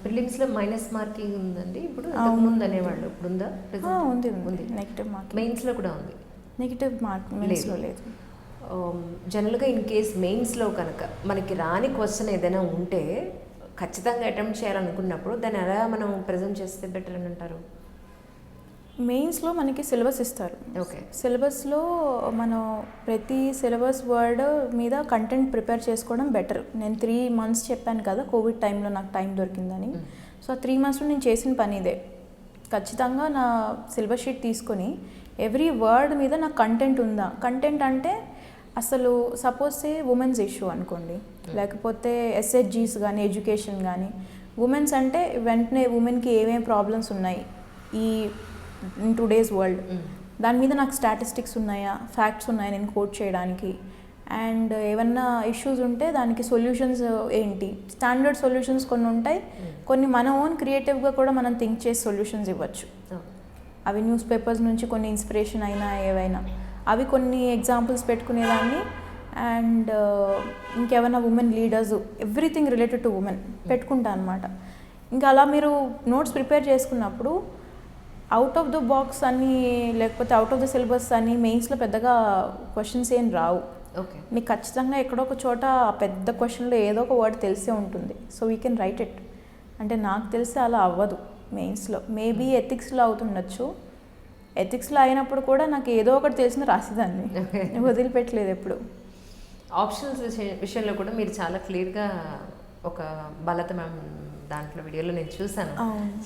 ప్రిలిమ్స్లో minus marking ఉందండి ఇప్పుడు, ముందు అనేవాళ్ళు, ఇప్పుడు ఉందా? ఉంది ఉంది, నెగిటివ్ మార్కింగ్. మెయిన్స్లో కూడా ఉంది? నెగిటివ్ మార్క్ మెయిన్స్లో లేదు. జనరల్గా ఇన్ కేస్ మెయిన్స్లో కనుక మనకి రాని క్వశ్చన్ ఏదైనా ఉంటే ఖచ్చితంగా అటెంప్ట్ చేయాలనుకున్నప్పుడు దాన్ని ఎలా మనం ప్రజెంట్ చేస్తే బెటర్ అని అంటారు? మెయిన్స్లో మనకి సిలబస్ ఇస్తారు. ఓకే. సిలబస్లో మనం ప్రతి సిలబస్ వర్డ్ మీద కంటెంట్ ప్రిపేర్ చేసుకోవడం బెటర్. నేను 3 months చెప్పాను కదా కోవిడ్ టైంలో నాకు టైం దొరికిందని. సో ఆ 3 monthsలో నేను చేసిన పని ఇదే. ఖచ్చితంగా నా సిలబస్ షీట్ తీసుకొని ఎవ్రీ వర్డ్ మీద నాకు కంటెంట్ ఉందా, కంటెంట్ అంటే అసలు సపోజ్ ఉమెన్స్ ఇష్యూ అనుకోండి, లేకపోతే ఎస్హెచ్జీస్ కానీ ఎడ్యుకేషన్ కానీ, ఉమెన్స్ అంటే వెంటనే ఉమెన్కి ఏమేమి ప్రాబ్లమ్స్ ఉన్నాయి ఈ ఇన్ టుడేస్ వరల్డ్, దాని మీద నాకు స్టాటిస్టిక్స్ ఉన్నాయా, ఫ్యాక్ట్స్ ఉన్నాయా నేను కోట్ చేయడానికి, అండ్ ఏమన్నా ఇష్యూస్ ఉంటే దానికి సొల్యూషన్స్ ఏంటి, స్టాండర్డ్ సొల్యూషన్స్ కొన్ని ఉంటాయి, కొన్ని మన ఓన్ క్రియేటివ్గా కూడా మనం థింక్ చేసి సొల్యూషన్స్ ఇవ్వచ్చు. అవి న్యూస్ పేపర్స్ నుంచి కొన్ని ఇన్స్పిరేషన్ అయినా ఏవైనా అవి కొన్ని ఎగ్జాంపుల్స్ పెట్టుకునేదాన్ని. అండ్ ఇంకేమైనా women leaders, everything related to women పెట్టుకుంటా అనమాట. ఇంకా అలా మీరు నోట్స్ ప్రిపేర్ చేసుకున్నప్పుడు అవుట్ ఆఫ్ ద బాక్స్ అని లేకపోతే అవుట్ ఆఫ్ ద సిలబస్ అని మెయిన్స్లో పెద్దగా క్వశ్చన్స్ ఏం రావు. ఓకే. మీకు ఖచ్చితంగా ఎక్కడో ఒక చోట పెద్ద క్వశ్చన్లో ఏదో ఒక వర్డ్ తెలిసే ఉంటుంది. So we can write it. అంటే నాకు తెలిసి అలా అవ్వదు మెయిన్స్లో. మేబీ ఎథిక్స్లో అవుతుండొచ్చు. ఎథిక్స్లో అయినప్పుడు కూడా నాకు ఏదో ఒకటి తెలిసిన రాసేదాన్ని, వదిలిపెట్టలేదు ఎప్పుడు. ఆప్షనల్స్ విషయంలో కూడా మీరు చాలా క్లియర్గా, ఒక బలత మ్యామ్ దాంట్లో వీడియోలో నేను చూసాను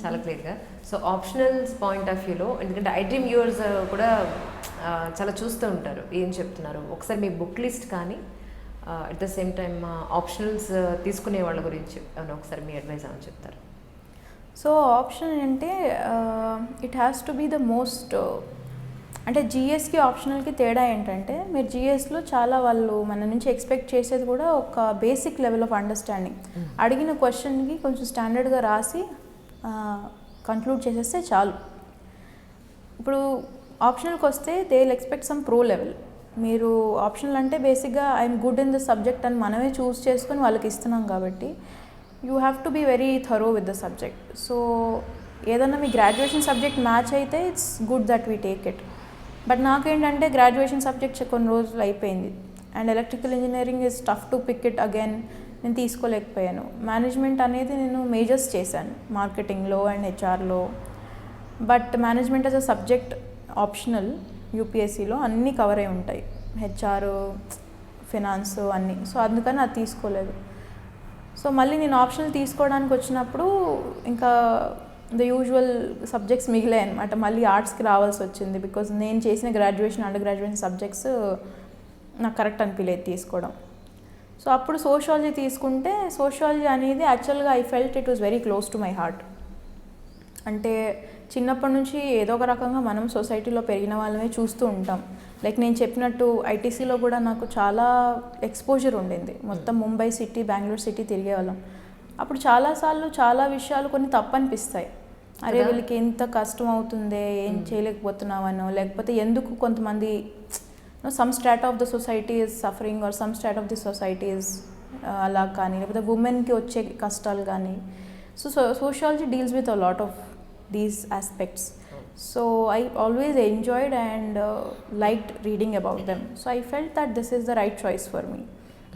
చాలా క్లియర్గా. సో ఆప్షనల్స్ పాయింట్ ఆఫ్ వ్యూలో, ఎందుకంటే ఐడ్రీమ్ వ్యూవర్స్ కూడా చాలా చూస్తూ ఉంటారు ఏం చెప్తున్నారు, ఒకసారి మీ బుక్ లిస్ట్ కానీ at the same time optionals తీసుకునే వాళ్ళ గురించి ఏమైనా ఒకసారి మీ అడ్వైజ్ అని చెప్తారు? సో ఆప్షన్ అంటే it has to be the most, అంటే జిఎస్కి ఆప్షనల్కి తేడా ఏంటంటే మీరు జిఎస్లో చాలా వాళ్ళు మన నుంచి ఎక్స్పెక్ట్ చేసేది కూడా ఒక బేసిక్ లెవెల్ ఆఫ్ అండర్స్టాండింగ్, అడిగిన క్వశ్చన్కి కొంచెం స్టాండర్డ్గా రాసి కంక్లూడ్ చేసేస్తే చాలు. ఇప్పుడు ఆప్షనల్కి వస్తే they will expect some pro level. మీరు ఆప్షనల్ అంటే బేసిక్గా I'm good in the subject అని మనమే చూస్ చేసుకొని వాళ్ళకి ఇస్తున్నాం కాబట్టి you have to be very thorough with the subject. So ఏదన్నా మీ గ్రాడ్యుయేషన్ సబ్జెక్ట్ మ్యాచ్ అయితే it's good that we take it. But నాకేంటంటే గ్రాడ్యుయేషన్ సబ్జెక్ట్ కొన్ని రోజులు అయిపోయింది and electrical engineering is tough to pick it again, నేను తీసుకోలేకపోయాను. Management అనేది నేను మేజర్స్ చేశాను మార్కెటింగ్లో అండ్ హెచ్ఆర్లో. But management as a subject optional, యూపీఎస్సీలో అన్నీ కవర్ అయి ఉంటాయి, హెచ్ఆర్, ఫినాన్స్ అన్నీ. సో అందుకని అది తీసుకోలేదు. సో మళ్ళీ నేను ఆప్షనల్ తీసుకోవడానికి వచ్చినప్పుడు ఇంకా ద యూజువల్ సబ్జెక్ట్స్ మిగిలాయి అనమాట. మళ్ళీ ఆర్ట్స్కి రావాల్సి వచ్చింది బికాజ్ నేను చేసిన గ్రాడ్యుయేషన్ అండర్ గ్రాడ్యుయేషన్ సబ్జెక్ట్స్ నాకు కరెక్ట్ అనిపించలేదు తీసుకోవడం. సో అప్పుడు సోషాలజీ తీసుకుంటే, సోషాలజీ అనేది యాక్చువల్గా I felt it was very close to my heart. అంటే చిన్నప్పటి నుంచి ఏదో ఒక రకంగా మనం సొసైటీలో పెరిగిన వాళ్ళమే చూస్తూ ఉంటాం. లైక్ నేను చెప్పినట్టు ఐటీసీలో కూడా నాకు చాలా ఎక్స్పోజర్ ఉండింది. మొత్తం ముంబై సిటీ, బెంగళూరు సిటీ తిరిగే వాళ్ళం. అప్పుడు చాలాసార్లు చాలా విషయాలు కొన్ని తప్పు అనిపిస్తాయి. అరే వీళ్ళకి ఎంత కష్టం అవుతుందే, ఏం చేయలేకపోతున్నామనో, లేకపోతే ఎందుకు కొంతమంది some strata of the society is suffering are some strata of the society is అలా కానీ, లేకపోతే ఉమెన్కి వచ్చే కష్టాలు కానీ. So sociology deals with a lot of these aspects. So I always enjoyed and liked reading about them. So I felt that this is the right choice for me.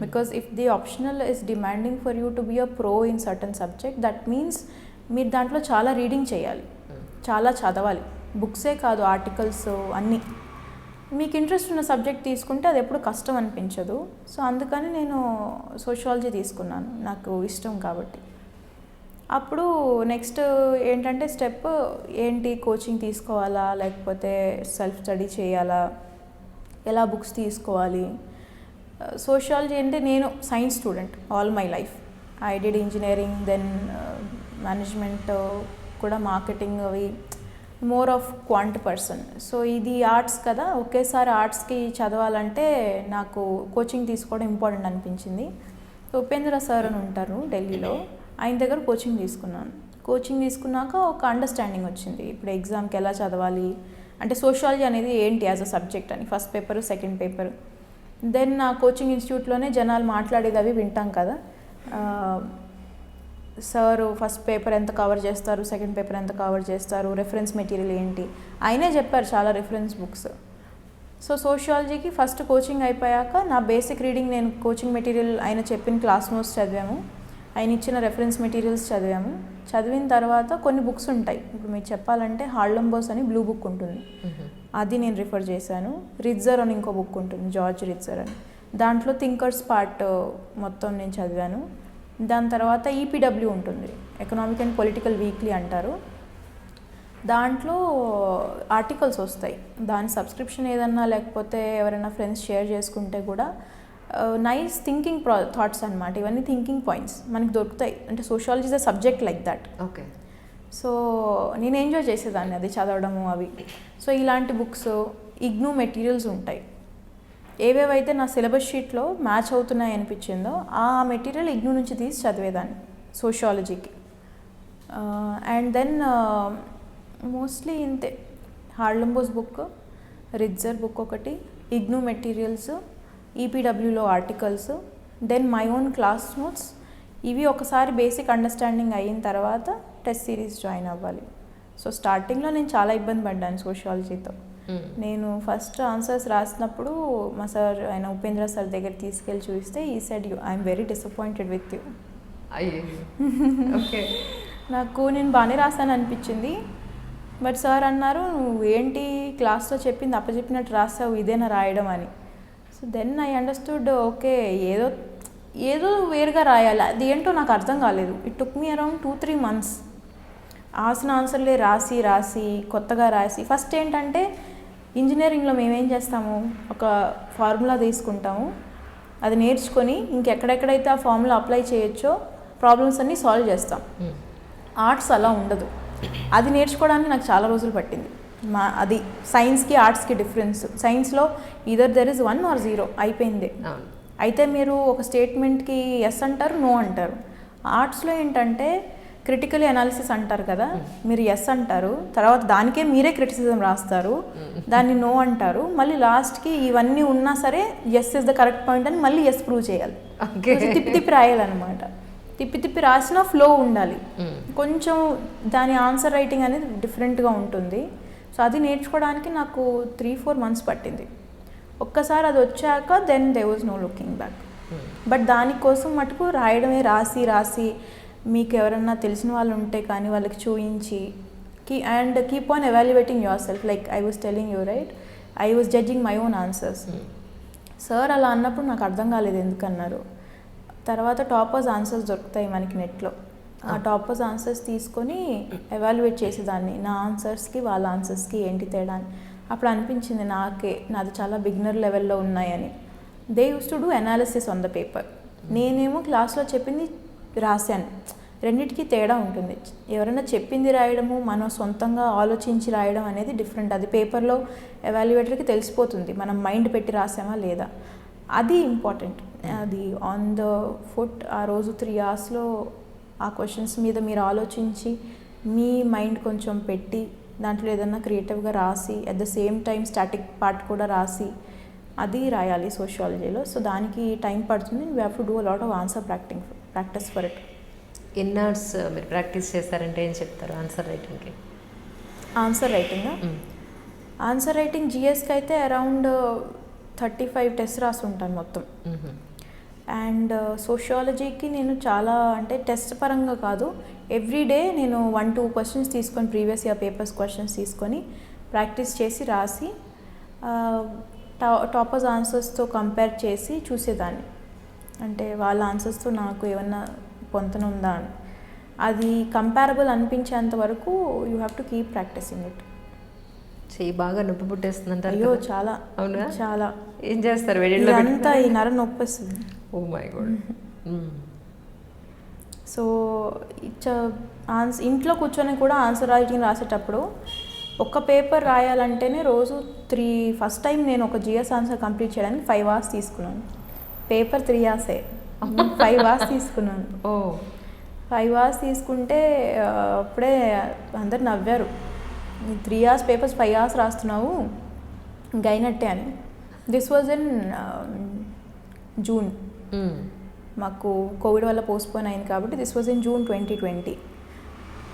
Because if the optional is demanding for you to be a pro in certain subject, that means మీరు దాంట్లో చాలా reading చేయాలి, చాలా చదవాలి, బుక్సే కాదు articles అన్నీ. మీకు interest ఉన్న సబ్జెక్ట్ తీసుకుంటే అది ఎప్పుడు కష్టం అనిపించదు. సో అందుకని నేను సోషాలజీ తీసుకున్నాను, నాకు ఇష్టం కాబట్టి. అప్పుడు నెక్స్ట్ ఏంటంటే స్టెప్ ఏంటి, కోచింగ్ తీసుకోవాలా లేకపోతే సెల్ఫ్ స్టడీ చేయాలా, ఎలా బుక్స్ తీసుకోవాలి. సోషాలజీ అంటే నేను science student all my life. I did engineering, then management కూడా, మార్కెటింగ్, అవి more of quant person. So ఇది ఆర్ట్స్ కదా, ఒకేసారి ఆర్ట్స్కి చదవాలంటే నాకు కోచింగ్ తీసుకోవడం ఇంపార్టెంట్ అనిపించింది. ఉపేంద్ర సార్ అని ఉంటారు ఢిల్లీలో, ఆయన దగ్గర కోచింగ్ తీసుకున్నాను. కోచింగ్ తీసుకున్నాక ఒక అండర్స్టాండింగ్ వచ్చింది, ఇప్పుడు ఎగ్జామ్కి ఎలా చదవాలి, అంటే సోషాలజీ అనేది ఏంటి యాజ్ అ సబ్జెక్ట్ అని, first paper, second paper. Then నా కోచింగ్ ఇన్స్టిట్యూట్లోనే జనాలు మాట్లాడేది అవి వింటాం కదా, సార్ ఫస్ట్ పేపర్ ఎంత కవర్ చేస్తారు, సెకండ్ పేపర్ ఎంత కవర్ చేస్తారు, రెఫరెన్స్ మెటీరియల్ ఏంటి, ఆయనే చెప్పారు చాలా రెఫరెన్స్ బుక్స్. సో సోషియాలజీకి ఫస్ట్ కోచింగ్ అయిపోయాక నా బేసిక్ రీడింగ్ నేను కోచింగ్ మెటీరియల్ ఆయన చెప్పిన క్లాస్ నోట్స్ చదివాము, ఆయన ఇచ్చిన రెఫరెన్స్ మెటీరియల్స్ చదివాము. చదివిన తర్వాత కొన్ని బుక్స్ ఉంటాయి, ఇప్పుడు మీకు చెప్పాలంటే హార్లంబోస్ అని బ్లూ బుక్ ఉంటుంది, అది నేను రిఫర్ చేశాను. రిట్జర్ అని ఇంకో బుక్ ఉంటుంది, జార్జ్ రిట్జర్ అని, దాంట్లో థింకర్స్ పార్ట్ మొత్తం నేను చదివాను. దాని తర్వాత ఈపీడబ్ల్యూ ఉంటుంది, ఎకనామిక్ అండ్ పొలిటికల్ వీక్లీ అంటారు, దాంట్లో ఆర్టికల్స్ వస్తాయి. దాని సబ్స్క్రిప్షన్ ఏదన్నా లేకపోతే ఎవరైనా ఫ్రెండ్స్ షేర్ చేసుకుంటే కూడా నైస్ థింకింగ్ థాట్స్ అనమాట. ఇవన్నీ థింకింగ్ పాయింట్స్ మనకి దొరుకుతాయి. అంటే sociology is a subject like that. Okay. So నేను ఎంజాయ్ చేసేదాన్ని అది చదవడము అవి. సో ఇలాంటి బుక్స్, ఇగ్నూ మెటీరియల్స్ ఉంటాయి. ఏవేవైతే నా సిలబస్ షీట్లో మ్యాచ్ అవుతున్నాయి అనిపించిందో ఆ మెటీరియల్ ఇగ్నూ నుంచి తీసి చదివేదాన్ని సోషియాలజీకి. అండ్ దెన్ మోస్ట్లీ ఇంతే, హార్లంబోస్ బుక్, రిట్జర్ బుక్ ఒకటి, ఇగ్నూ మెటీరియల్స్, ఈపీడబ్ల్యూలో articles, then my own class notes. ఇవి ఒకసారి బేసిక్ అండర్స్టాండింగ్ అయిన తర్వాత టెస్ట్ సిరీస్ జాయిన్ అవ్వాలి. సో స్టార్టింగ్లో నేను చాలా ఇబ్బంది పడ్డాను సోషియాలజీతో. నేను ఫస్ట్ ఆన్సర్స్ రాసినప్పుడు మా సార్, ఆయన ఉపేంద్ర సార్ దగ్గర తీసుకెళ్ళి చూస్తే ఈ said I'm very disappointed with you. Okay. నాకు నేను బాగానే రాశాను అనిపించింది. బట్ సార్ అన్నారు, నువ్వు ఏంటి క్లాస్లో చెప్పింది అప్పచెప్పినట్టు రాసావు, ఇదేనా రాయడం అని. So then I understood, okay ఏదో వేరుగా రాయాలి, అది ఏంటో నాకు అర్థం కాలేదు. It took me around 2-3 months రాసిన ఆన్సర్లే రాసి కొత్తగా రాసి. ఫస్ట్ ఏంటంటే ఇంజనీరింగ్లో మేమేం చేస్తాము, ఒక ఫార్ములా తీసుకుంటాము, అది నేర్చుకొని ఇంకెక్కడెక్కడైతే ఆ ఫార్ములా అప్లై చేయొచ్చో ప్రాబ్లమ్స్ అన్నీ సాల్వ్ చేస్తాం. ఆర్ట్స్ అలా ఉండదు. అది నేర్చుకోవడానికి నాకు చాలా రోజులు పట్టింది. అది సైన్స్కి ఆర్ట్స్కి డిఫరెన్స్. సైన్స్లో ఈదర్ దెర్ ఇస్ 1 or 0 అయిపోయింది. అయితే మీరు ఒక స్టేట్మెంట్కి ఎస్ అంటారు, నో అంటారు. ఆర్ట్స్లో ఏంటంటే క్రిటికలీ అనాలిసిస్ అంటారు కదా, మీరు ఎస్ అంటారు, తర్వాత దానికే మీరే క్రిటిసిజం రాస్తారు, దాన్ని నో అంటారు, మళ్ళీ లాస్ట్కి ఇవన్నీ ఉన్నా సరే S is the correct point అని మళ్ళీ ఎస్ ప్రూవ్ చేయాలి. తిప్పి రాయాలన్నమాట. తిప్పి రాసిన ఫ్లో ఉండాలి. కొంచెం దాని ఆన్సర్ రైటింగ్ అనేది డిఫరెంట్గా ఉంటుంది. సో అది నేర్చుకోవడానికి నాకు 3-4 months పట్టింది. ఒక్కసారి అది వచ్చాక then they was no looking back. But దానికోసం మటుకు రాయడమే, రాసి మీకు ఎవరన్నా తెలిసిన వాళ్ళు ఉంటే కానీ వాళ్ళకి చూయించి and keep on evaluating yourself. Like I was telling you right, I was judging my own answers. Sir అలా అన్నప్పుడు నాకు అర్థం కాలేదు ఎందుకన్నారు. తర్వాత టాపర్స్ ఆన్సర్స్ దొరుకుతాయి మనకి నెట్లో, ఆ టాపర్స్ ఆన్సర్స్ తీసుకొని ఎవాల్యుయేట్ చేసేదాన్ని, నా ఆన్సర్స్కి వాళ్ళ ఆన్సర్స్కి ఏంటి తేడా అని. అప్పుడు అనిపించింది నాది చాలా బిగినర్ లెవెల్లో ఉన్నాయని. They use to do analysis on the paper, నేనేమో క్లాస్లో చెప్పింది రాశాను. రెండింటికి తేడా ఉంటుంది. ఎవరైనా చెప్పింది రాయడము, మనం సొంతంగా ఆలోచించి రాయడం అనేది డిఫరెంట్. అది పేపర్లో ఎవాల్యుయేటర్కి తెలిసిపోతుంది మనం మైండ్ పెట్టి రాసామా లేదా, అది ఇంపార్టెంట్. అది ఆన్ ద ఫుట్ ఆ రోజు 3 hours ఆ క్వశ్చన్స్ మీద మీరు ఆలోచించి మీ మైండ్ కొంచెం పెట్టి దాంట్లో ఏదన్నా క్రియేటివ్గా రాసి at the same time static part కూడా రాసి అది రాయాలి సోషియాలజీలో. సో దానికి టైం పడుతుంది. We have to do a lot of answer practice for it. ఎన్ని అవర్స్ మీరు ప్రాక్టీస్ చేస్తారంటే ఏం చెప్తారు ఆన్సర్ రైటింగ్కి? ఆన్సర్ రైటింగ్ జిఎస్కి అయితే అరౌండ్ 35 tests రాసి ఉంటాను మొత్తం. అండ్ సోషియాలజీకి నేను చాలా, అంటే టెస్ట్ పరంగా కాదు, ఎవ్రీడే నేను 1-2 questions తీసుకొని ప్రీవియస్ ఇయర్ పేపర్స్ క్వశ్చన్స్ తీసుకొని ప్రాక్టీస్ చేసి రాసి టాపర్స్ ఆన్సర్స్తో కంపేర్ చేసి చూసేదాన్ని. అంటే వాళ్ళ ఆన్సర్స్తో నాకు ఏమన్నా పొంతన ఉందా అని. అది కంపారబుల్ అనిపించేంత వరకు you have to keep practicing it. చెయ్యి బాగా నొప్పి పుట్టేస్తుందంట. అయ్యో చాలా. అవునా? చాలా. ఏం చేస్తారు? అంతా ఈ నర నొప్పి వస్తుంది. Oh my God. సో ఇంట్లో కూర్చొని కూడా ఆన్సర్ రైటింగ్ రాసేటప్పుడు ఒక పేపర్ రాయాలంటేనే రోజు ఫస్ట్ టైం నేను ఒక జిఎస్ ఆన్సర్ కంప్లీట్ చేయడానికి 5 hours తీసుకున్నాను. పేపర్ 3 hours, 5 hours తీసుకున్నాను. 5 hours తీసుకుంటే అప్పుడే అందరు నవ్వారు, 3 hours పేపర్స్ 5 hours రాస్తున్నావు ఇంకా అయినట్టే అని. This was in June. మాకు కోవిడ్ వల్ల పోస్ట్పోన్ అయింది కాబట్టి this was in June 2020.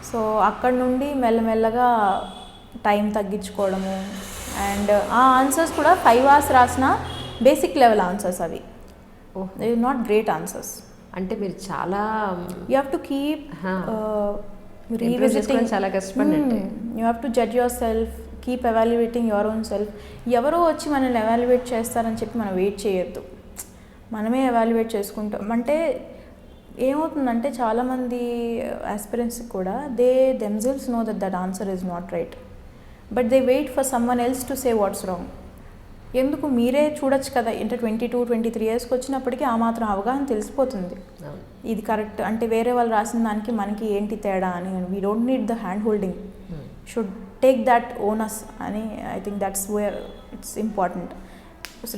So అక్కడ నుండి మెల్లమెల్లగా టైం తగ్గించుకోవడము అండ్ ఆ ఆన్సర్స్ కూడా 5 hours రాసిన బేసిక్ లెవెల్ ఆన్సర్స్ అవి. They not great answers. అంటే మీరు చాలా you have to keep revisiting, చాలా కష్టపడినట్టే. You have to judge yourself, keep evaluating your own self. ఎవరో వచ్చి మనల్ని ఎవాల్యుయేట్ చేస్తారని చెప్పి మనం వెయిట్ చేయొద్దు, మనమే ఎవాల్యుయేట్ చేసుకుంటాం. అంటే ఏమవుతుందంటే చాలామంది ఆస్పిరెంట్స్కి కూడా they themselves know that answer is not right, but they wait for someone else to say what's wrong. ఎందుకు మీరే చూడొచ్చు కదా, అంటే 22-23 yearsకి వచ్చినప్పటికీ ఆ మాత్రం అవగాహన తెలిసిపోతుంది ఇది కరెక్ట్ అంటే వేరే వాళ్ళు రాసిన దానికి మనకి ఏంటి తేడా అని. We don't need the hand holding, should take that onus అని. I think that's where it's important.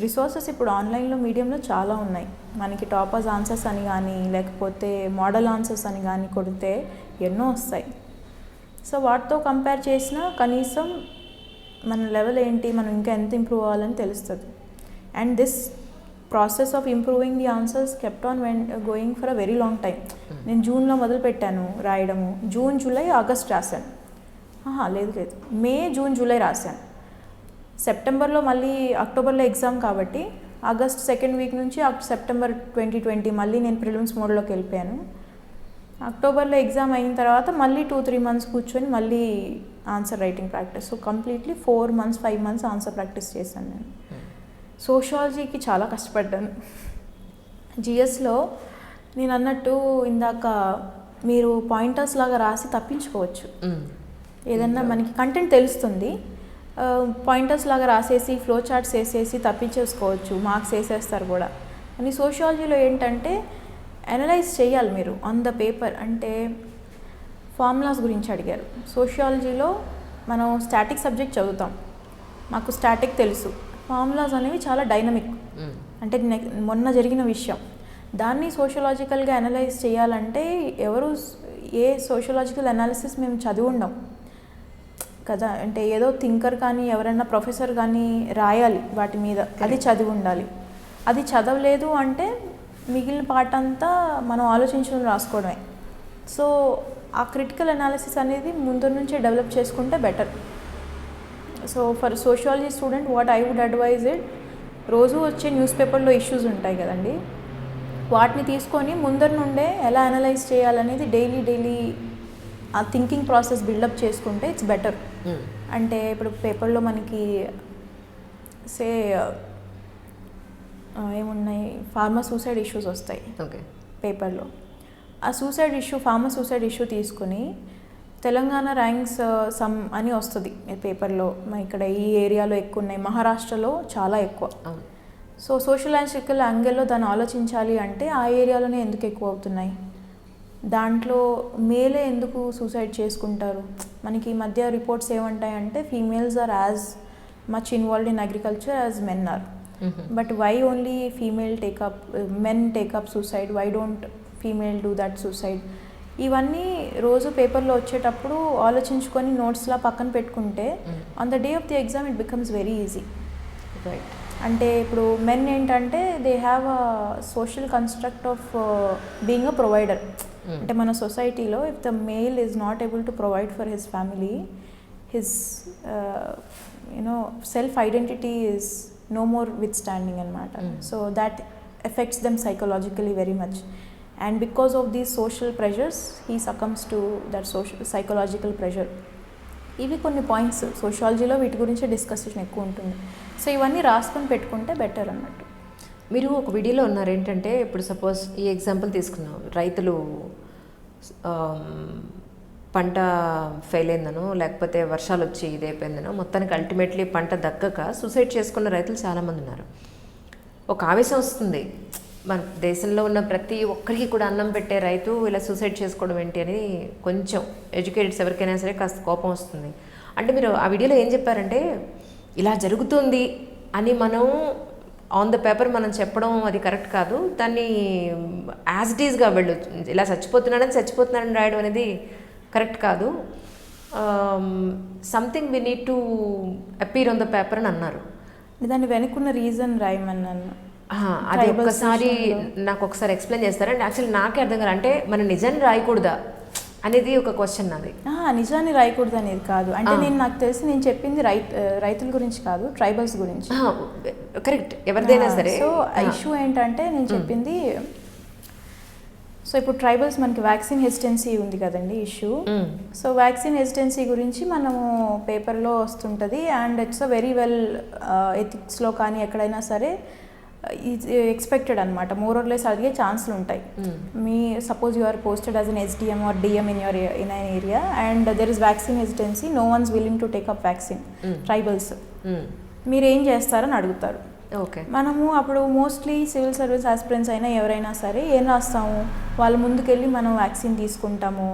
Resources ఇప్పుడు ఆన్లైన్లో మీడియంలో చాలా ఉన్నాయి. మనకి టాపర్స్ ఆన్సర్స్ అని కానీ లేకపోతే మోడల్ ఆన్సర్స్ అని కానీ కొడితే ఎన్నో వస్తాయి. సో వాటితో కంపేర్ చేసినా కనీసం మన లెవెల్ ఏంటి, మనం ఇంకా ఎంత ఇంప్రూవ్ అవ్వాలని తెలుస్తుంది. And this process of improving the answers kept on going for a very long time. నేను జూన్లో మొదలుపెట్టాను రాయడము, జూన్, జూలై, ఆగస్ట్ రాశాను. లేదు మే, జూన్, జూలై రాశాను. సెప్టెంబర్లో మళ్ళీ అక్టోబర్లో ఎగ్జామ్ కాబట్టి ఆగస్ట్ 2nd week నుంచి సెప్టెంబర్ 2020 మళ్ళీ నేను ప్రిలిమ్స్ మోడ్లోకి వెళ్ళిపోయాను. అక్టోబర్లో ఎగ్జామ్ అయిన తర్వాత మళ్ళీ 2-3 months కూర్చొని మళ్ళీ answer writing practice. So completely 4 months 5 months answer practice చేశాను నేను. సోషాలజీకి చాలా కష్టపడ్డాను. జిఎస్లో నేను అన్నట్టు ఇందాక మీరు పాయింటర్స్ లాగా రాసి తప్పించుకోవచ్చు. ఏదన్నా మనకి కంటెంట్ తెలుస్తుంది, పాయింటర్స్ లాగా రాసేసి ఫ్లో చార్ట్స్ వేసేసి తప్పించేసుకోవచ్చు, మార్క్స్ వేసేస్తారు కూడా. కానీ సోషాలజీలో ఏంటంటే అనలైజ్ చేయాలి మీరు ఆన్ ద పేపర్. అంటే ఫార్ములాస్ గురించి అడిగారు. సోషియాలజీలో మనం స్టాటిక్ సబ్జెక్ట్ చదువుతాం, మాకు స్టాటిక్ తెలుసు. ఫార్ములాస్ అనేవి చాలా డైనమిక్, అంటే మొన్న జరిగిన విషయం. దాన్ని సోషియలాజికల్గా అనలైజ్ చేయాలంటే ఏ సోషియలాజికల్ అనాలిసిస్ మేము చదివి ఉండం కదా. అంటే ఏదో థింకర్ కానీ ఎవరైనా ప్రొఫెసర్ కానీ రాయాలి వాటి మీద, అది చదివి ఉండాలి. అది చదవలేదు అంటే మిగిలిన పార్ట్ అంతా మనం ఆలోచించుకుని రాసుకోవడమే. సో ఆ క్రిటికల్ అనాలిసిస్ అనేది ముందు నుంచే డెవలప్ చేసుకుంటే better. So for sociology student what I would advise it, రోజు వచ్చే న్యూస్ పేపర్లో ఇష్యూస్ ఉంటాయి కదండి, వాటిని తీసుకొని ముందర నుండే ఎలా అనలైజ్ చేయాలనేది డైలీ ఆ థింకింగ్ ప్రాసెస్ బిల్డప్ చేసుకుంటే ఇట్స్ బెటర్. అంటే ఇప్పుడు పేపర్లో మనకి సే ఏమున్నాయి, ఫార్మర్ సూసైడ్ ఇష్యూస్ వస్తాయి పేపర్లో. ఆ suicide issue, farmer suicide issue తీసుకుని తెలంగాణ ర్యాంక్స్ సమ్ అని వస్తుంది పేపర్లో. ఇక్కడ ఈ ఏరియాలో ఎక్కువ ఉన్నాయి, మహారాష్ట్రలో చాలా ఎక్కువ. సో సోషలాజికల్ యాంగిల్లో దాన్ని ఆలోచించాలి అంటే ఆ ఏరియాలోనే ఎందుకు ఎక్కువ అవుతున్నాయి, దాంట్లో మేలే ఎందుకు సూసైడ్ చేసుకుంటారు. మనకి ఈ మధ్య రిపోర్ట్స్ ఏమంటాయంటే females are as much involved in agriculture as men are. But why only men take up suicide, why don't female do that suicide? ఇవన్నీ రోజు పేపర్లో వచ్చేటప్పుడు ఆలోచించుకొని నోట్స్లా పక్కన పెట్టుకుంటే on the day of the exam it becomes very easy. Right. అంటే ఇప్పుడు మెన్ ఏంటంటే they have a social construct of being a provider. అంటే మన సొసైటీలో if the male is not able to provide for his family, his self identity is no more withstanding anamata. So that affects them psychologically very much, and because of these social pressures he succumbs to that psychological pressure. ఇవి కొన్ని points సోషాలజీలో వీటి గురించి discussion ఎక్కువ ఉంటుంది. So ఇవన్నీ రాసుకొని పెట్టుకుంటే better అన్నట్టు. మీరు ఒక వీడియోలో ఉన్నారు ఏంటంటే, ఇప్పుడు సపోజ్ ఈ ఎగ్జాంపుల్ తీసుకున్నాం, రైతులు పంట ఫెయిల్ అయిందనో లేకపోతే వర్షాలు వచ్చి ఇదైపోయిందనో మొత్తానికి అల్టిమేట్లీ పంట దక్కక సూసైడ్ చేసుకున్న రైతులు చాలామంది ఉన్నారు. ఒక ఆవేశం వస్తుంది, మన దేశంలో ఉన్న ప్రతి ఒక్కరికి కూడా అన్నం పెట్టే రైతు ఇలా సూసైడ్ చేసుకోవడం ఏంటి అని కొంచెం ఎడ్యుకేటెడ్స్ ఎవరికైనా సరే కాస్త కోపం వస్తుంది. అంటే మీరు ఆ వీడియోలో ఏం చెప్పారంటే, ఇలా జరుగుతుంది అని మనం ఆన్ ద పేపర్ మనం చెప్పడం అది కరెక్ట్ కాదు, దాన్ని యాజ్ ఇట్ ఈజ్గా వెళ్ళు, ఇలా చచ్చిపోతున్నాడని రాయడం అనేది కరెక్ట్ కాదు, something we need to appear on the paper అని అన్నారు. దాన్ని వెనుకున్న రీజన్ రాయమన్నాను. అది ఒక్కసారి నాకు ఒకసారి ఎక్స్ప్లెయిన్ చేస్తారా? అంటే యాక్చువల్లీ నాకే అర్థం కాదు, అంటే మనం నిజాన్ని రాయకూడదా అనేది ఒక క్వశ్చన్ నాది. నిజాన్ని రాయకూడదు అనేది కాదు, అంటే నాకు తెలిసి నేను చెప్పింది రైతుల గురించి కాదు, ట్రైబల్స్ గురించి. కరెక్ట్, ఎవరిదైనా సరే. సో ఇష్యూ ఏంటంటే నేను చెప్పింది, సో ఇప్పుడు ట్రైబల్స్ మనకి వ్యాక్సిన్ హెసిటెన్సీ ఉంది కదండి ఇష్యూ. సో వ్యాక్సిన్ హెసిటెన్సీ గురించి మనము పేపర్లో వస్తుంటుంది, and it's a very well ఎథిక్స్లో కానీ ఎక్కడైనా సరే ఎక్స్పెక్టెడ్ అనమాట. మోర్ ఆర్ లెస్ అడిగే ఛాన్స్లు ఉంటాయి. మీ suppose you are posted as an SDM or DM in an area and there is vaccine hesitancy, no one's willing to take up vaccine, tribals. మీరు ఏం చేస్తారని అడుగుతారు. ఓకే, మనము అప్పుడు మోస్ట్లీ సివిల్ సర్వీస్ ఆస్పిరెంట్స్ అయినా ఎవరైనా సరే ఏం రాస్తాము, వాళ్ళ ముందుకెళ్ళి మనం వ్యాక్సిన్ తీసుకుంటాము.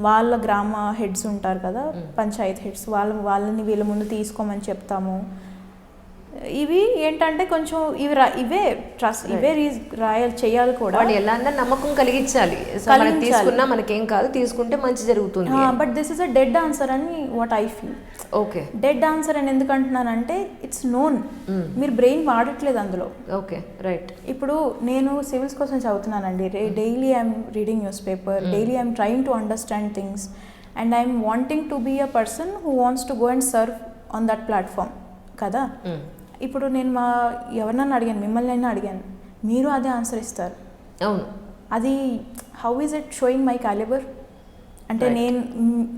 వాళ్ళ గ్రామ హెడ్స్ ఉంటారు కదా, పంచాయత్ హెడ్స్, వాళ్ళని వీళ్ళ ముందు తీసుకోమని చెప్తాము. ఇవి ఏంటంటే కొంచెం ఇవే ట్రస్ట్, ఇవే చేయాలి కూడా. వాళ్ళు ఎలా అన్నా నమ్మకం కలిగించాలి, తీసుకున్నా మనకేం కాదు, తీసుకుంటే మంచి జరుగుతుంది. But this is a dead answer అని what I feel. Okay, dead answer అని ఎందుకు అంటున్నానంటే ఇట్స్ నోన్, మీరు బ్రెయిన్ వాడట్లేదు అందులో. Okay, right. ఇప్పుడు నేను సివిల్స్ కోసం చదువుతున్నానండి, daily I'm reading newspaper, daily I'm trying to understand things, and I'm wanting to be a person who wants to go and serve on that platform కదా. ఇప్పుడు నేను ఎవరినన్నా అడిగాను, మిమ్మల్ని అయినా అడిగాను, మీరు అదే ఆన్సర్ ఇస్తారు. అవును, అది how is it sowing my calibre? అంటే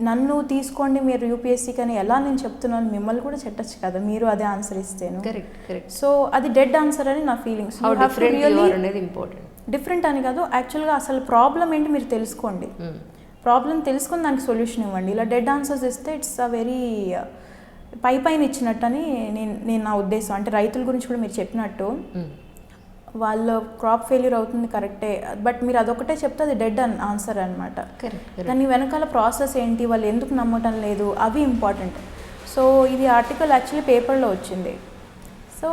నన్ను తీసుకోండి మీరు యూపీఎస్సీకి అని ఎలా నేను చెప్తున్నాను, మిమ్మల్ని కూడా చెట్టచ్చు కదా మీరు అదే ఆన్సర్ ఇస్తేను. సో అది డెడ్ ఆన్సర్ అని నా ఫీలింగ్స్. డిఫరెంట్ అని కాదు, యాక్చువల్గా అసలు ప్రాబ్లం ఏంటి మీరు తెలుసుకోండి, ప్రాబ్లం తెలుసుకొని దానికి సొల్యూషన్ ఇవ్వండి. ఇలా డెడ్ ఆన్సర్స్ ఇస్తే ఇట్స్ అ వెరీ పైన ఇచ్చినట్టు అని నేను నా ఉద్దేశం. అంటే రైతుల గురించి కూడా మీరు చెప్పినట్టు వాళ్ళ క్రాప్ ఫెయిల్యూర్ అవుతుంది కరెక్టే, బట్ మీరు అదొకటే చెప్తే అది డెడ్ ఆన్సర్ అనమాట. దాని వెనకాల ప్రాసెస్ ఏంటి, వాళ్ళు ఎందుకు నమ్మటం లేదు, అవి ఇంపార్టెంట్. సో ఇది ఆర్టికల్ యాక్చువల్లీ పేపర్లో వచ్చింది. సో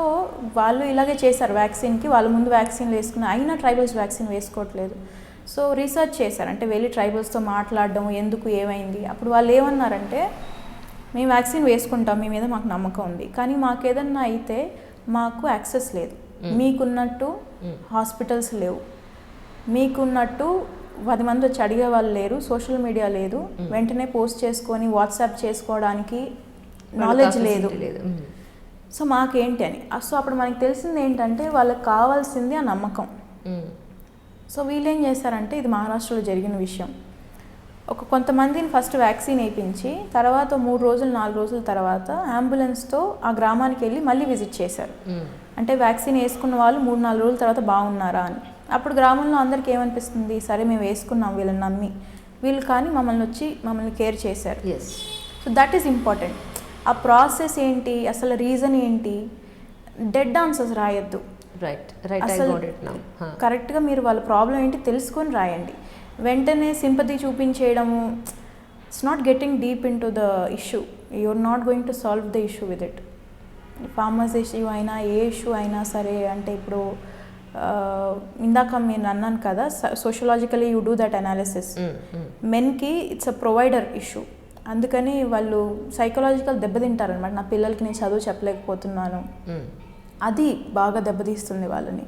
వాళ్ళు ఇలాగే చేశారు వ్యాక్సిన్కి, వాళ్ళ ముందు వ్యాక్సిన్ వేసుకున్న అయినా ట్రైబల్స్ వ్యాక్సిన్ వేసుకోవట్లేదు. సో రీసెర్చ్ చేశారు, అంటే వెళ్ళి ట్రైబల్స్తో మాట్లాడడం, ఎందుకు ఏమైంది. అప్పుడు వాళ్ళు ఏమన్నారంటే, మేము వ్యాక్సిన్ వేసుకుంటాం, మీ మీద మాకు నమ్మకం ఉంది, కానీ మాకు ఏదన్నా అయితే మాకు యాక్సెస్ లేదు. మీకున్నట్టు హాస్పిటల్స్ లేవు, మీకున్నట్టు 10 మంది వచ్చి అడిగే వాళ్ళు లేరు, సోషల్ మీడియా లేదు, వెంటనే పోస్ట్ చేసుకొని వాట్సాప్ చేసుకోవడానికి నాలెడ్జ్ లేదు. సో మాకేంటి అని. సో అప్పుడు మనకి తెలిసింది ఏంటంటే వాళ్ళకి కావాల్సింది ఆ నమ్మకం. సో వీళ్ళు ఏం చేశారంటే, ఇది మహారాష్ట్రలో జరిగిన విషయం, కొంతమందిని ఫస్ట్ వ్యాక్సిన్ వేయించి తర్వాత 3 రోజులు 4 రోజుల తర్వాత అంబులెన్స్తో ఆ గ్రామానికి వెళ్ళి మళ్ళీ విజిట్ చేశారు. అంటే వ్యాక్సిన్ వేసుకున్న వాళ్ళు 3-4 రోజుల తర్వాత బాగున్నారా అని. అప్పుడు గ్రామంలో అందరికీ ఏమనిపిస్తుంది, సరే మేము వేసుకున్నాం వీళ్ళని నమ్మి, వీళ్ళు కానీ మమ్మల్ని కేర్ చేశారు. So that is important. ఆ ప్రాసెస్ ఏంటి, అసలు రీజన్ ఏంటి, డెడ్ ఆన్సర్స్ రాయొద్దు. అసలు కరెక్ట్గా మీరు వాళ్ళ ప్రాబ్లం ఏంటి తెలుసుకొని రాయండి. వెంటనే సింపతి చూపించేయడము, it's not getting deep into the issue, you're not going to solve the issue with it. Farmers issue అయినా ఏ ఇష్యూ అయినా సరే, అంటే ఇప్పుడు ఇందాక నేను అన్నాను కదా, sociologically you do that analysis. మెన్కి ఇట్స్ అ ప్రొవైడర్ ఇష్యూ, అందుకని వాళ్ళు సైకలాజికల్ దెబ్బతింటారనమాట. నా పిల్లలకి నేను చదువు చెప్పలేకపోతున్నాను, అది బాగా దెబ్బతీస్తుంది వాళ్ళని.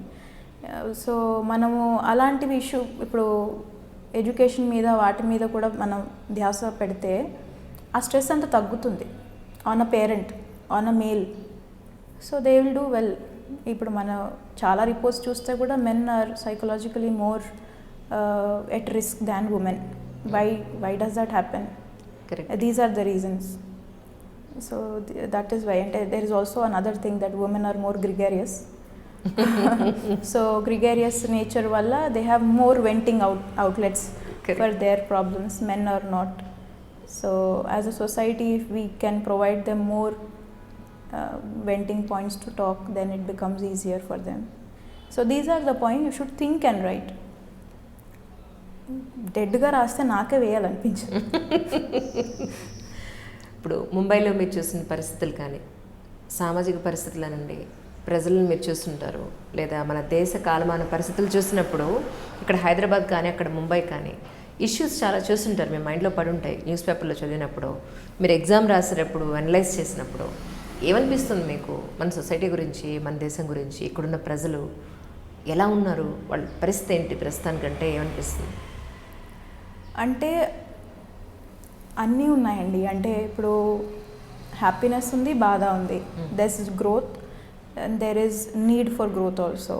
సో మనము అలాంటివి ఇష్యూ, ఇప్పుడు ఎడ్యుకేషన్ మీద వాటి మీద కూడా మనం ధ్యాస పెడితే ఆ స్ట్రెస్ అంతా తగ్గుతుంది on a parent, on a male. So they will do well. ఇప్పుడు మన చాలా రిపోర్ట్స్ చూస్తే కూడా men are psychologically more at risk than women. Why does that happen? These are the reasons. So that is why. అంటే there is also another thing that women are more gregarious. So gregarious nature valla they have more venting outlets for their problems. Men are not. So as a society, if we can provide them more venting points to talk, then it becomes easier for them. So these are the points you should think and write. డెడ్గా రాస్తే నాకే వేయాలనిపించింది. ఇప్పుడు ముంబైలో మీరు చూసిన పరిస్థితులు కానీ, సామాజిక పరిస్థితులనండి, ప్రజలను మీరు చూస్తుంటారు, లేదా మన దేశ కాలమాన పరిస్థితులు చూసినప్పుడు, ఇక్కడ హైదరాబాద్ కానీ అక్కడ ముంబై కానీ ఇష్యూస్ చాలా చూస్తుంటారు, మీ మైండ్లో పడి ఉంటాయి. న్యూస్ పేపర్లో చదివినప్పుడు, మీరు ఎగ్జామ్ రాసేటప్పుడు, అనలైజ్ చేసినప్పుడు ఏమనిపిస్తుంది మీకు మన సొసైటీ గురించి, మన దేశం గురించి, ఇక్కడున్న ప్రజలు? ఎలా ఉన్నారు, వాళ్ళ పరిస్థితి ఏంటి ప్రస్తుతానికంటే ఏమనిపిస్తుంది? అంటే అన్నీ ఉన్నాయండి. అంటే ఇప్పుడు హ్యాపీనెస్ ఉంది, బాధ ఉంది. There is growth and there is need for growth also.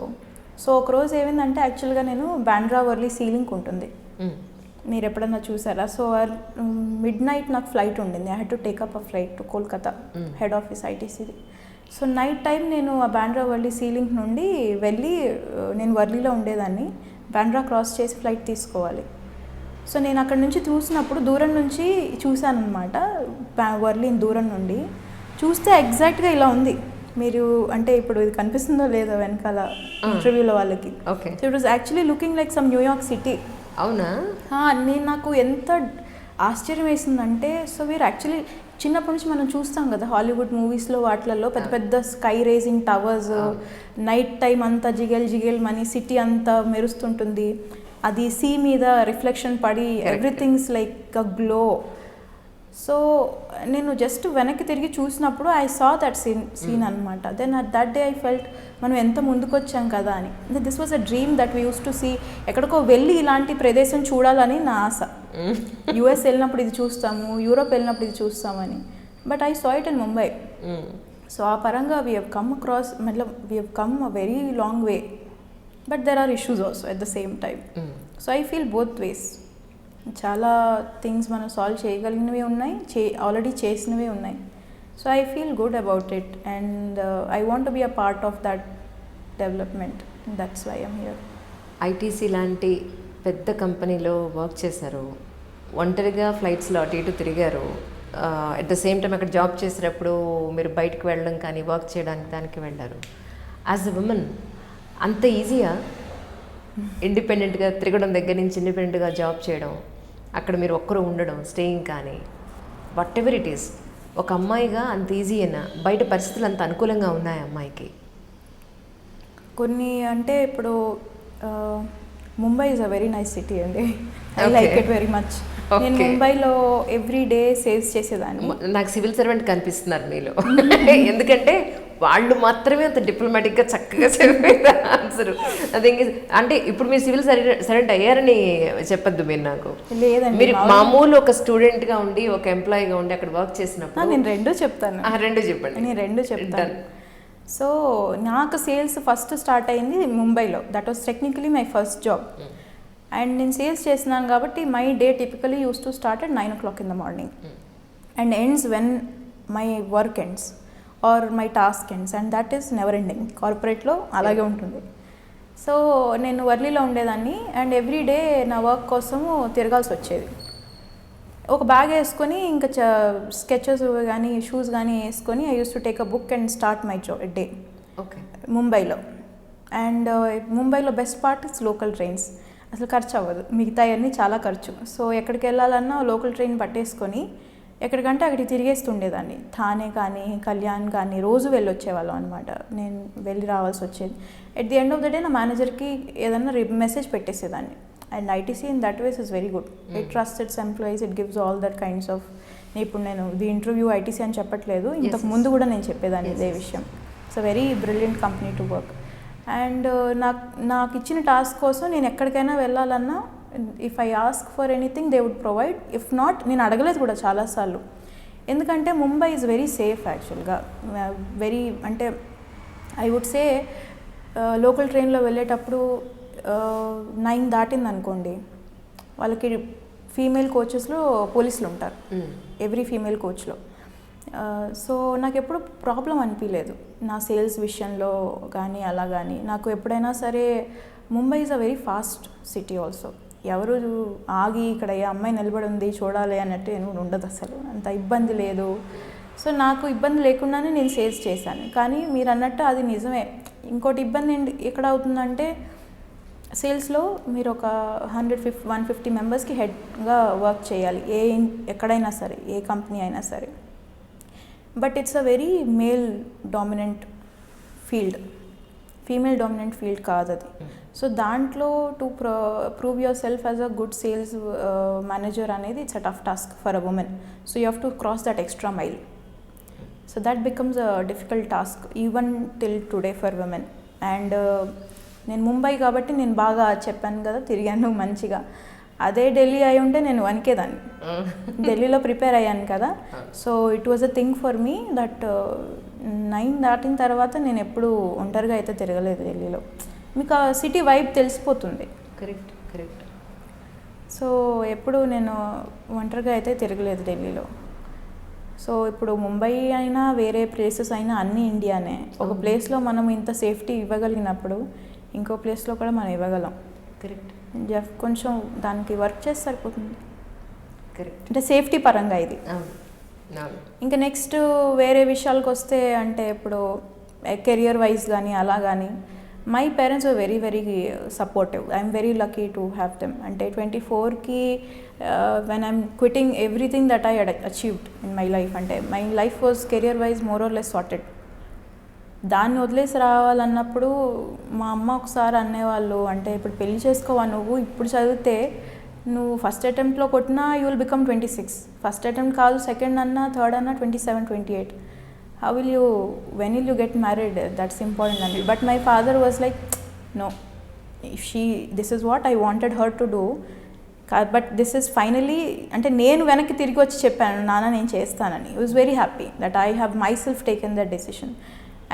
So ఒకరోజు ఏమైందంటే యాక్చువల్గా నేను బాండ్రా వర్లీ సీలింగ్ ఉంటుంది, మీరు ఎప్పుడన్నా చూసారా? సో మిడ్ నైట్ నాకు ఫ్లైట్ ఉండింది. I had to take up a flight to Kolkata head office ఐటీసీది. సో నైట్ టైం నేను ఆ బాండ్రా వర్లీ సీలింగ్ నుండి వెళ్ళి, నేను వర్లీలో ఉండేదాన్ని, బాండ్రా క్రాస్ చేసి ఫ్లైట్ తీసుకోవాలి. సో నేను అక్కడ నుంచి చూసినప్పుడు దూరం నుంచి చూశాను అనమాట, వర్లీని దూరం నుండి చూస్తే ఎగ్జాక్ట్గా ఇలా ఉంది. మీరు అంటే ఇప్పుడు ఇది కనిపిస్తుందో లేదో వెనకాల ఇంటర్వ్యూలో వాళ్ళకి. Okay, it was actually looking like some New York city. అవునా? నేను నాకు ఎంత ఆశ్చర్యం వేసిందంటే, సో వీరు యాక్చువల్లీ చిన్నప్పటి నుంచి మనం చూస్తాం కదా హాలీవుడ్ మూవీస్లో వాటిలలో పెద్ద పెద్ద sky raising towers, night time అంతా జిగేల్ జిగేల్ మనీ సిటీ అంతా మెరుస్తుంటుంది, అది సీ మీద రిఫ్లెక్షన్ పడి everything's like a glow. So నేను జస్ట్ వెనక్కి తిరిగి చూసినప్పుడు ఐ సా దట్ సీన్ అనమాట. Then at that day I felt మనం ఎంత ముందుకు వచ్చాం కదా అని. This was a dream that we use to see. ఎక్కడికో వెళ్ళి ఇలాంటి ప్రదేశం చూడాలని నా ఆశ. యుఎస్ వెళ్ళినప్పుడు ఇది చూస్తాము, యూరోప్ వెళ్ళినప్పుడు ఇది చూస్తామని. But I saw it in Mumbai. So ఆ పరంగా వీ హెవ్ కమ్ అక్రాస్, మతలబ్ we have come a very long way. But there are issues also at the same time. So I feel both ways. చాలా things మనం solve చేయగలిగినవి ఉన్నాయి, already చేసినవి ఉన్నాయి. So I feel good about it and I want to be a part of that development. That's why I'm here. ITC లాంటి పెద్ద కంపెనీలో work చేశారు, ఒంటరిగా ఫ్లైట్స్లో అటు ఇటు తిరిగారు. అట్ ద సేమ్ టైం అక్కడ జాబ్ చేసేటప్పుడు మీరు బయటకు వెళ్ళడం కానీ వర్క్ చేయడానికి దానికి వెళ్ళారు. యాజ్ ఎ ఉమెన్ అంత ఈజీగా ఇండిపెండెంట్గా తిరగడం దగ్గర నుంచి ఇండిపెండెంట్గా జాబ్ చేయడం, అక్కడ మీరు ఒక్కరు ఉండడం, స్టేయింగ్ కానీ వాట్ ఎవర్ ఇట్ ఈస్, ఒక అమ్మాయిగా అంత ఈజీ అయినా బయట పరిస్థితులు అంత అనుకూలంగా ఉన్నాయి అమ్మాయికి? కొన్ని అంటే ఇప్పుడు Mumbai is a very nice city అండి. I like it very much. నేను ముంబైలో ఎవ్రీ డే సేల్స్ చేసేదాన్ని. నాకు సివిల్ సర్వెంట్ కనిపిస్తున్నారు మీలో, ఎందుకంటే వాళ్ళు మాత్రమే అంత డిప్లొమాటిక్గా చక్కగా చెప్పారు ఆన్సర్. అదే అంటే ఇప్పుడు మీరు సివిల్ సర్వెంట్ అయ్యారని చెప్పొద్దు మీరు నాకు. లేదండి, మీరు మామూలు ఒక స్టూడెంట్గా ఉండి ఒక ఎంప్లాయీగా ఉండి అక్కడ వర్క్ చేసినప్పుడు. నేను రెండు చెప్తాను. రెండు చెప్పండి. నేను రెండు చెప్తాను. సో నాకు సేల్స్ ఫస్ట్ స్టార్ట్ అయింది ముంబైలో. That was technically my first job. And నేను సేల్స్ చేసినాను కాబట్టి my day typically use to start at 9 o'clock in the morning and ends when my work ends or my task ends, and that is never ending. కార్పొరేట్లో అలాగే ఉంటుంది. So నేను వర్లీలో ఉండేదాన్ని and every day నా work కోసము తిరగాల్సి వచ్చేది. ఒక bag వేసుకొని ఇంకా స్కెచెస్ కానీ షూస్ కానీ వేసుకొని I use to take a book and start my day. Okay, ముంబైలో. అండ్ ముంబైలో best part is local trains. అసలు ఖర్చు అవ్వదు, మిగతా అన్నీ చాలా ఖర్చు. సో ఎక్కడికి వెళ్ళాలన్నా లోకల్ ట్రైన్ పట్టేసుకొని ఎక్కడికంటే అక్కడికి తిరిగేస్తుండేదాన్ని. థానే కానీ కళ్యాణ్ కానీ రోజు వెళ్ళి వచ్చేవాళ్ళం అనమాట. నేను వెళ్ళి రావాల్సి వచ్చేది. At the end of the day నా మేనేజర్కి ఏదన్నా మెసేజ్ పెట్టేసేదాన్ని. And ITC in that ways is very good. It trust its employees, it gives all that kinds of. ఇప్పుడు నేను ది ఇంటర్వ్యూ ఐటీసీ అని చెప్పట్లేదు, ఇంతకు ముందు కూడా నేను చెప్పేదాన్ని ఇదే విషయం. It's a very brilliant company to work. And నాకు ఇచ్చిన టాస్క్ కోసం నేను ఎక్కడికైనా వెళ్ళాలన్నా if I ask for anything they would provide. If not నేను అడగలేదు కూడా చాలాసార్లు. ఎందుకంటే ముంబై ఈజ్ వెరీ సేఫ్ యాక్చువల్గా. వెరీ అంటే ఐ వుడ్ సే లోకల్ ట్రైన్లో వెళ్ళేటప్పుడు 9 దాటింది అనుకోండి, వాళ్ళకి ఫీమేల్ కోచెస్లో పోలీసులు ఉంటారు ఎవ్రీ ఫీమేల్ కోచ్లో. సో నాకు ఎప్పుడు ప్రాబ్లం అనిపించలేదు నా సేల్స్ విషయంలో కానీ అలా కానీ. నాకు ఎప్పుడైనా సరే Mumbai is a very fast city also. ఎవరు ఆగి ఇక్కడ ఏ అమ్మాయి నిలబడి ఉంది చూడాలి అన్నట్టు ఉండదు, అసలు అంత ఇబ్బంది లేదు. సో నాకు ఇబ్బంది లేకుండానే నేను సేల్స్ చేశాను. కానీ మీరు అన్నట్టు అది నిజమే. ఇంకోటి ఇబ్బంది ఎక్కడ అవుతుందంటే సేల్స్లో మీరు ఒక 150 మెంబర్స్కి హెడ్గా వర్క్ చేయాలి, ఎక్కడైనా సరే, ఏ కంపెనీ అయినా సరే. But it's a very male dominant field, female dominant field కాదు అది. సో దాంట్లో to prove yourself as a good sales manager అనేది it's a tough task for a women. So you have to cross that extra mile. So that becomes a difficult task even till today for women. And నేను ముంబై కాబట్టి నేను బాగా చెప్పాను కదా, తిరిగాను మంచిగా. అదే ఢిల్లీ అయి ఉంటే నేను వణికేదాన్ని. ఢిల్లీలో ప్రిపేర్ అయ్యాను కదా, so it was a thing for me that 9 దాటిన తర్వాత నేను ఎప్పుడు ఒంటరిగా అయితే తిరగలేదు ఢిల్లీలో. మీకు ఆ సిటీ వైబ్ తెలిసిపోతుంది. Correct correct. సో ఎప్పుడు నేను ఒంటరిగా అయితే తిరగలేదు ఢిల్లీలో. సో ఇప్పుడు ముంబై అయినా వేరే ప్లేసెస్ అయినా అన్నీ ఇండియానే. ఒక ప్లేస్లో మనం ఇంత సేఫ్టీ ఇవ్వగలిగినప్పుడు ఇంకో ప్లేస్లో కూడా మనం ఇవ్వగలం. కరెక్ట్. కొంచెం దానికి వర్క్ చేస్తే సరిపోతుంది. కరెక్ట్. అంటే సేఫ్టీ పరంగా ఇది. ఇంకా నెక్స్ట్ వేరే విషయాలకు వస్తే అంటే ఇప్పుడు కెరియర్ వైజ్ కానీ అలా కానీ my parents are very very supportive. I'm very lucky to have them. అంటే 24కి when I'm quitting everything that I achieved in my life, అంటే my life was career wise more or less sorted. దాన్ని వదిలేసి రావాలన్నప్పుడు మా అమ్మ ఒకసారి అనేవాళ్ళు, అంటే ఇప్పుడు పెళ్లి చేసుకోవా నువ్వు, ఇప్పుడు చదివితే నువ్వు ఫస్ట్ అటెంప్ట్లో కొట్టినా you will become 26. First attempt కాదు, సెకండ్ అన్నా, థర్డ్ అన్నా 27, 28. How will you, when will you get married? That's important. And but my father was like, no, if this is what I wanted her to do, but this is finally, అంటే నేను వెనక్కి తిరిగి వచ్చి చెప్పాను నాన్న నేను చేస్తానని. I was very happy that I have myself taken that decision.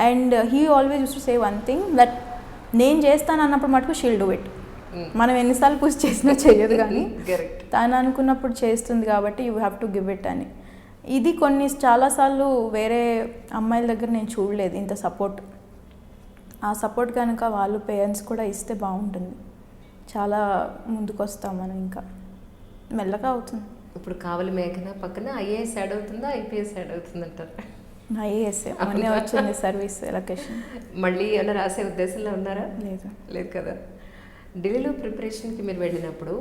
And he always used to say one thing, that నేను చేస్తాను అన్నప్పుడు మటుకు she'll do it. మనం ఎన్నిసార్లు పుష్ చేసినా చెయ్యదు, కానీ తను అనుకున్నప్పుడు చేస్తుంది కాబట్టి you have to give it అని. ఇది చాలాసార్లు వేరే అమ్మాయిల దగ్గర నేను చూడలేదు ఇంత సపోర్ట్. ఆ సపోర్ట్ కనుక వాళ్ళు పేరెంట్స్ కూడా ఇస్తే బాగుంటుంది. చాలా ముందుకు వస్తాం మనం, ఇంకా మెల్లగా అవుతుంది. ఇప్పుడు కావలి మేఘన పక్కన ఐఏఎస్ యాడ్ అవుతుందా, ఐపీఎస్ యాడ్ అవుతుందంటారు? ఐఏఎస్ మొన్నే వచ్చింది సర్వీస్ లొకేషన్. మళ్ళీ ఏమైనా రాసే ఉద్దేశంలో ఉన్నారా? లేదు కదా. ఢిల్లీలో ప్రిపరేషన్కి మీరు వెళ్ళినప్పుడు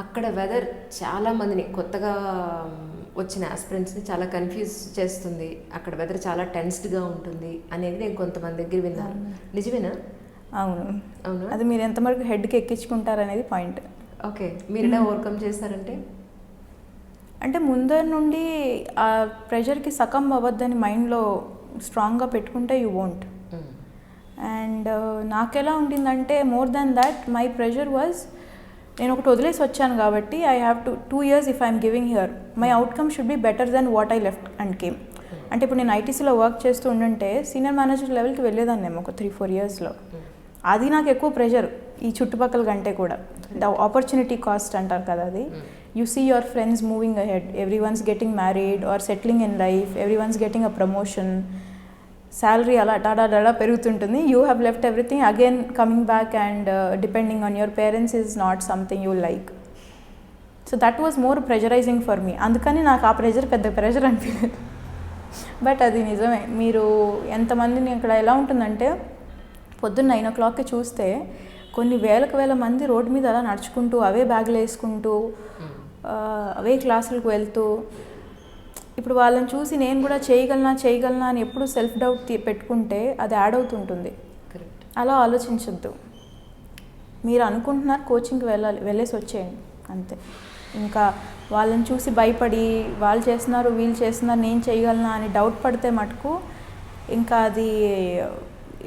అక్కడ వెదర్ చాలామందిని, కొత్తగా వచ్చిన ఆస్పిరెంట్స్ని చాలా కన్ఫ్యూజ్ చేస్తుంది. అక్కడ వెదర్ చాలా టెన్స్డ్గా ఉంటుంది అనేది నేను కొంతమంది దగ్గర విన్నాను. నిజమేనా? అవును. అది మీరు ఎంతవరకు హెడ్కి ఎక్కించుకుంటారు అనేది పాయింట్. ఓకే, మీరు ఎలా ఓవర్కమ్ చేశారంటే? అంటే ముందర నుండి ఆ ప్రెషర్కి సకం అవ్వద్దని మైండ్లో స్ట్రాంగ్గా పెట్టుకుంటే యూ వోంట్. అండ్ నాకెలా ఉండిందంటే more than that my pressure was, నేను ఒకటి వదిలేసి వచ్చాను కాబట్టి I have to 2 years if I'm giving here, my outcome should be better then what I left and came. అంటే ఇప్పుడు నేను ఐటీసీలో వర్క్ చేస్తూ ఉండుంటే సీనియర్ మేనేజర్ లెవెల్కి వెళ్ళేదాన్ని నేను ఒక 3-4 yearsలో. అది నాకు ఎక్కువ ప్రెషర్ ఈ చుట్టుపక్కల కంటే కూడా. ద ఆపర్చునిటీ కాస్ట్ అంటారు కదా అది. You see your friends moving ahead, everyone's getting married or settling in life, everyone's getting a promotion, salary అలా డాడా పెరుగుతుంటుంది. You have left everything, again coming back and depending on your parents is not something you like. So that was more pressurising for me. అందుకని నాకు ఆ pressure పెద్ద pressure అనిపించలేదు. But అది నిజమే. మీరు ఎంతమందిని ఇక్కడ ఎలా ఉంటుందంటే పొద్దున్న 9 o'clockకి చూస్తే కొన్ని వేల మంది రోడ్డు మీద అలా నడుచుకుంటూ, అవే బ్యాగులు వేసుకుంటూ, అవే క్లాసులకు వెళ్తూ, ఇప్పుడు వాళ్ళని చూసి నేను కూడా చేయగలనా అని ఎప్పుడు సెల్ఫ్ డౌట్ పెట్టుకుంటే అది యాడ్ అవుతుంటుంది. అలా ఆలోచించద్దు. మీరు అనుకుంటున్నారు కోచింగ్కి వెళ్ళేసి వచ్చేయండి అంతే. ఇంకా వాళ్ళని చూసి భయపడి వాళ్ళు చేస్తున్నారు వీళ్ళు చేస్తున్నారు నేను చేయగలనా అని డౌట్ పడితే మటుకు ఇంకా అది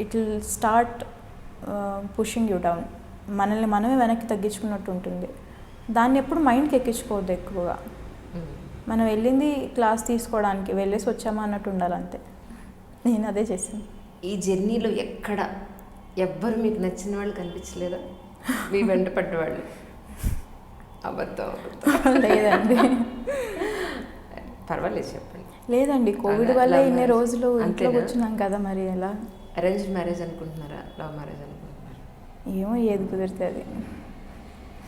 it will start pushing you down. మనల్ని మనమే వెనక్కి తగ్గించుకున్నట్టు ఉంటుంది. దాన్ని ఎప్పుడు మైండ్కి ఎక్కించుకోవద్దు ఎక్కువగా. మనం వెళ్ళింది క్లాస్ తీసుకోవడానికి, వెళ్ళేసి వచ్చామా అన్నట్టు ఉండాలంతే. నేను అదే చేసాను. ఈ జర్నీలో ఎక్కడ ఎవ్వరు మీకు నచ్చిన వాళ్ళు కనిపించలేదా? మీ వెంట పడ్డవాళ్ళు? అబద్ధం లేదండి. పర్వాలేదు చెప్పండి. లేదండి, కోవిడ్ వల్ల ఇన్ని రోజులు ఇంట్లో కూర్చున్నాం కదా, మరి ఎలా? అరేంజ్ మ్యారేజ్ అనుకుంటున్నారా, లవ్ మ్యారేజ్ అనుకుంటున్నారా? ఏమో ఏది కుదిరితే అది.